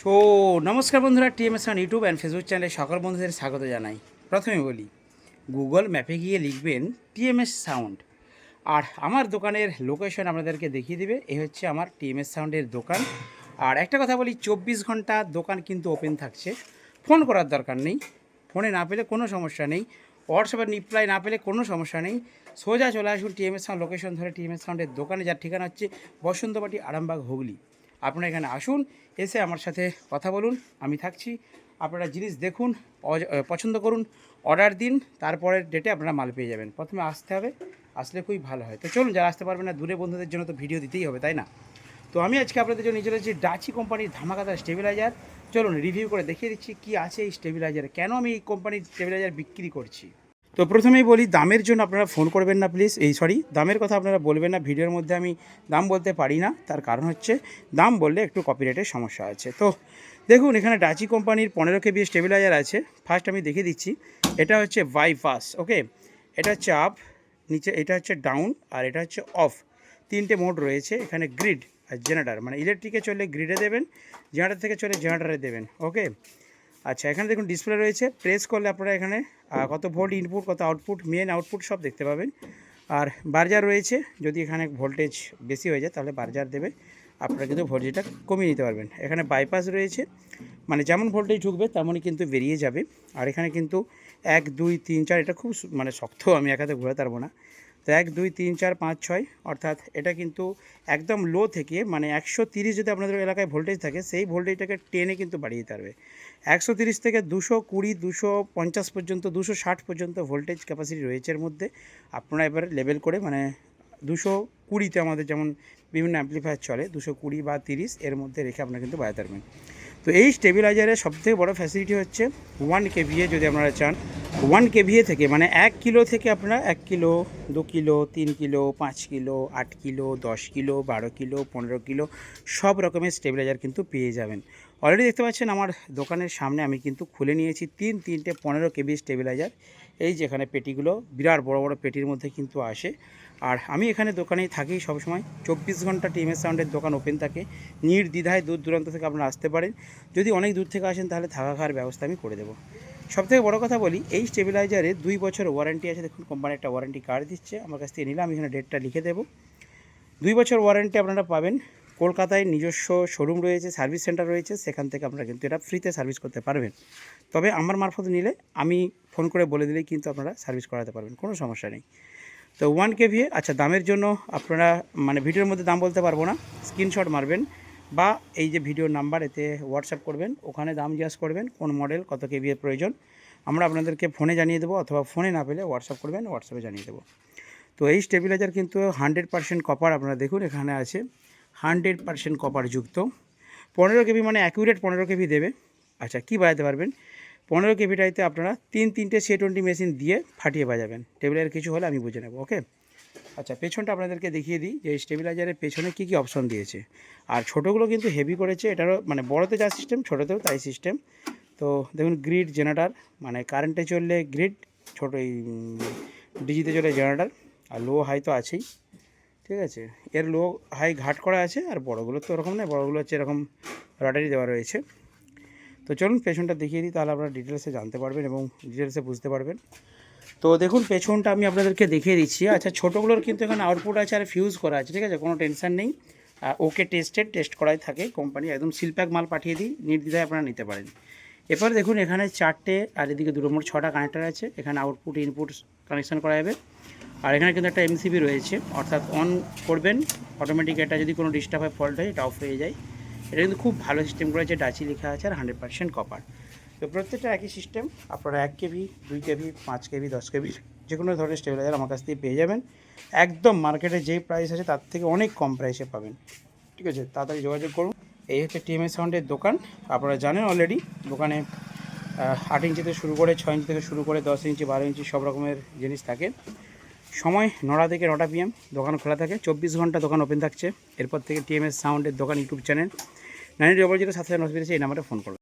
So নমস্কার বন্ধুরা, TMS on YouTube and Facebook চ্যানেলে সকল বন্ধুদের স্বাগত জানাই। প্রথমে বলি, গুগল ম্যাপে গিয়ে লিখবেন টিএমএস সাউন্ড, আর আমার দোকানের লোকেশন আপনাদেরকে দেখিয়ে দেবে। এই হচ্ছে আমার টিএমএস সাউন্ডের দোকান। আর একটা কথা বলি, 24 ঘন্টা দোকান কিন্তু ওপেন থাকছে। ফোন করার দরকার নেই, ফোনে না পেলে কোনো সমস্যা নেই, হোয়াটসঅ্যাপে রিপ্লাই না পেলে কোনো সমস্যা নেই। সোজা চলে আসুন টিএমএস সাউন্ড লোকেশন ধরে টিএমএস সাউন্ডের দোকানে, যার ঠিকানা হচ্ছে বসন্তবাটি, আরামবাগ, হুগলি। আপনারা এখানে আসুন, এসে আমার সাথে কথা বলুন, আমি থাকছি। আপনারা জিনিস দেখুন, পছন্দ করুন, অর্ডার দিন, তারপরের ডেটে আপনারা মাল পেয়ে যাবেন। প্রথমে আসতে হবে, আসলে খুবই ভালো হয়। তো চলুন, যারা আসতে পারবেন না, দূরে বন্ধুদের জন্য তো ভিডিও দিতেই হবে, তাই না? তো আমি আজকে আপনাদের জন্য নিয়ে চলেছি ডাচি কোম্পানির ধামাকাদার স্টেবিলাইজার। চলুন রিভিউ করে দেখিয়ে দিচ্ছি কী আছে এই স্টেবিলাইজারে, কেন আমি এই কোম্পানির স্টেবিলাইজার বিক্রি করছি। তো প্রথমেই বলি, দামের জন্য আপনারা ফোন করবেন না প্লিজ। দামের কথা আপনারা বলবেন না, ভিডিওর মধ্যে আমি দাম বলতে পারি না। তার কারণ হচ্ছে, দাম বললে একটু কপিরাইটের সমস্যা আছে। তো দেখুন, এখানে ডাচি কোম্পানির 15 KB স্টেবিলাইজার আছে। ফার্স্ট আমি দেখিয়ে দিচ্ছি। এটা হচ্ছে বাইপাস, ওকে। এটা হচ্ছে আপ, নিচে এটা হচ্ছে ডাউন, আর এটা হচ্ছে অফ। তিনটে মোড রয়েছে এখানে, গ্রিড আর জেনারেটার। মানে ইলেকট্রিকে চললে গ্রিডে দেবেন, জেনারেটার থেকে চলে জেনারেটারে দেবেন, ওকে। আচ্ছা, এখানে দেখুন ডিসপ্লে রয়েছে। প্রেস করলে আপনারা এখানে কত ভোল্ট ইনপুট, কত আউটপুট, মেন আউটপুট সব দেখতে পাবেন। আর বার্জার রয়েছে, যদি এখানে ভোল্টেজ বেশি হয়ে যায় তাহলে বার্জার দেবে, আপনারা কিন্তু ভোল্টেজটা কমিয়ে নিতে পারবেন। এখানে বাইপাস রয়েছে, মানে যেমন ভোল্টেজ ঢুকবে তেমনই কিন্তু বেরিয়ে যাবে। আর এখানে কিন্তু 1 2 3 4, এটা খুব মানে শক্ত, আমি এক হাতে ঘোরাতে পারবো না। তো 1 2 3 4 5 6, অর্থাৎ এটা কিন্তু একদম লো থেকে, মানে 130 যদি আপনাদের এলাকায় ভোল্টেজ থাকে, সেই ভোল্টেজটাকে টেনে কিন্তু বাড়িয়ে দিতে পারবে। 130 থেকে 220 250 পর্যন্ত, 260 পর্যন্ত ভোল্টেজ ক্যাপাসিটি রয়েছে এর মধ্যে। আপনারা এবার লেভেল করে, মানে 220তে আমাদের যেমন বিভিন্ন অ্যাম্প্লিফায়ার চলে, 220 বা 30 এর মধ্যে রেখে আপনারা কিন্তু বাজাতে পারবেন। তো এই স্টেবিলাইজারের সবথেকে বড় ফ্যাসিলিটি হচ্ছে 1 KVA। যদি আপনারা চান 1 KVA থেকে, মানে 1 কিলো থেকে আপনারা 1 kilo, 2 kilo, 3 kilo, 5 kilo, 8 kilo, 10 kilo, 12 kilo, 15 kilo সব রকমের স্টেবিলাইজার কিন্তু পেয়ে যাবেন। অলরেডি দেখতে পাচ্ছেন আমার দোকানের সামনে আমি কিন্তু খুলে নিয়েছি তিনটে 15 KB স্টেবিলাইজার। এই যে এখানে পেটিগুলো বিরাট বড় বড় পেটির মধ্যে কিন্তু আসে। আর আমি এখানে দোকানেই থাকি সবসময়, 24 ঘন্টা টিএমএস সাউন্ডের দোকান ওপেন থাকে। নির্দ্বিধায় দূর দূরান্ত থেকে আপনারা আসতে পারেন। যদি অনেক দূর থেকে আসেন তাহলে থাকা খাওয়ার ব্যবস্থা আমি করে দেবো। সবথেকে বড় কথা বলি, এই স্টেবিলাইজারে 2 বছর ওয়ারেন্টি আছে। দেখুন, কোম্পানি একটা ওয়ারেন্টি কার্ড দিচ্ছে, আমার কাছ থেকে নিলাম, আমি এখানে ডেটটা লিখে দেবো। 2 বছর ওয়ারেন্টি আপনারা পাবেন। কলকাতায় নিজস্ব শোরুম রয়েছে, সার্ভিস সেন্টার রয়েছে, সেখান থেকে আপনারা কিন্তু এটা ফ্রিতে সার্ভিস করতে পারবেন। তবে আমার মারফত নিলে আমি ফোন করে বলে দিলেই কিন্তু আপনারা সার্ভিস করাতে পারবেন, কোনো সমস্যা নেই। তো 1 KVA। আচ্ছা, দামের জন্য আপনারা, মানে ভিডিওর মধ্যে দাম বলতে পারবো না, স্ক্রিনশট মারবেন বা এই যে ভিডিওর নাম্বার, এতে হোয়াটসঅ্যাপ করবেন, ওখানে দাম জিজ্ঞাসা করবেন কোন মডেল, কত KVA প্রয়োজন, আমরা আপনাদেরকে ফোনে জানিয়ে দেবো, অথবা ফোনে না পেলে হোয়াটসঅ্যাপ করবেন, হোয়াটসঅ্যাপে জানিয়ে দেবো। তো এই স্টেবিলাইজার কিন্তু 100% কপার। আপনারা দেখুন এখানে আছে 100% কপার যুক্ত। 15 KB, মানে অ্যাকুরেট 15 KB দেবে। আচ্ছা, কী বাজাতে পারবেন 15 KBটাইতে? আপনারা তিনটে C20 মেশিন দিয়ে ফাটিয়ে বাজাবেন। টেবিলের কিছু হলে আমি বুঝে নেব, ওকে। আচ্ছা, পেছনটা আপনাদেরকে দেখিয়ে দিই যে স্টেবিলাইজারের পেছনে কী কী অপশন দিয়েছে। আর ছোটোগুলো কিন্তু হেভি করেছে, এটারও মানে বড়োতে যা সিস্টেম ছোটোতেও তাই সিস্টেম। তো দেখুন, গ্রিড জেনারেটার, মানে কারেন্টে চললে গ্রিড, ছোটো এই ডিজিতে চলে জেনারেটার। আর লো হাই তো আছেই, ঠিক আছে। এর লো হাই ঘাট করা আছে, আর বড়োগুলো তো ওরকম নয়, বড়োগুলো হচ্ছে এরকম রটারি দেওয়া রয়েছে। তো চলুন পেছনটা দেখিয়ে দিই, তাহলে আপনারা ডিটেলসে জানতে পারবেন এবং ডিটেলসে বুঝতে পারবেন। তো দেখুন, পেছনটা আমি আপনাদেরকে দেখিয়ে দিচ্ছি। আচ্ছা, ছোটোগুলোর কিন্তু এখানে আউটপুট আছে আর ফিউজ করা আছে, ঠিক আছে, কোনো টেনশন নেই। ওকে, টেস্ট করাই থাকে কোম্পানি, একদম সিলপ্যাক মাল পাঠিয়ে দিই, নির্দ্বিধায় আপনারা নিতে পারেন। এরপর দেখুন, এখানে 4টে আর এদিকে দুটো, মোট 6টা কানেক্টার আছে। এখানে আউটপুট ইনপুট কানেকশান করা যাবে। আর এখানে কিন্তু একটা MCB রয়েছে, অর্থাৎ অন করবেন অটোমেটিক, এটা যদি কোনো ডিস্টার্ব হয়, ফল্ট হয়, এটা অফ হয়ে যায়। এটা কিন্তু খুব ভালো সিস্টেম করেছে, ডাচি লেখা আছে, আর 100% কপার। তো প্রত্যেকটা একই সিস্টেম। আপনারা 1 KB, 2 KB, 5 KB, 10 KB যে কোনো ধরনের স্টেবিলাইজার আমার কাছ থেকে পেয়ে যাবেন। একদম মার্কেটে যেই প্রাইস আছে তার থেকে অনেক কম প্রাইসে পাবেন, ঠিক আছে। তাড়াতাড়ি যোগাযোগ করুন। এই হচ্ছে টিএমএস সাউন্ডের দোকান, আপনারা জানেন অলরেডি। দোকানে 8 ইঞ্চি থেকে শুরু করে, 6 ইঞ্চি থেকে শুরু করে, 10 ইঞ্চি, 12 ইঞ্চি সব রকমের জিনিস থাকে। সময় 9টা থেকে 9টা PM দোকান খোলা থাকে, 24 ঘন্টা দোকান ওপেন থাকছে। এরপর থেকে টিএমএস সাউন্ডের দোকান ইউটিউব চ্যানেল 90000779 এই নাম্বারে ফোন করবেন।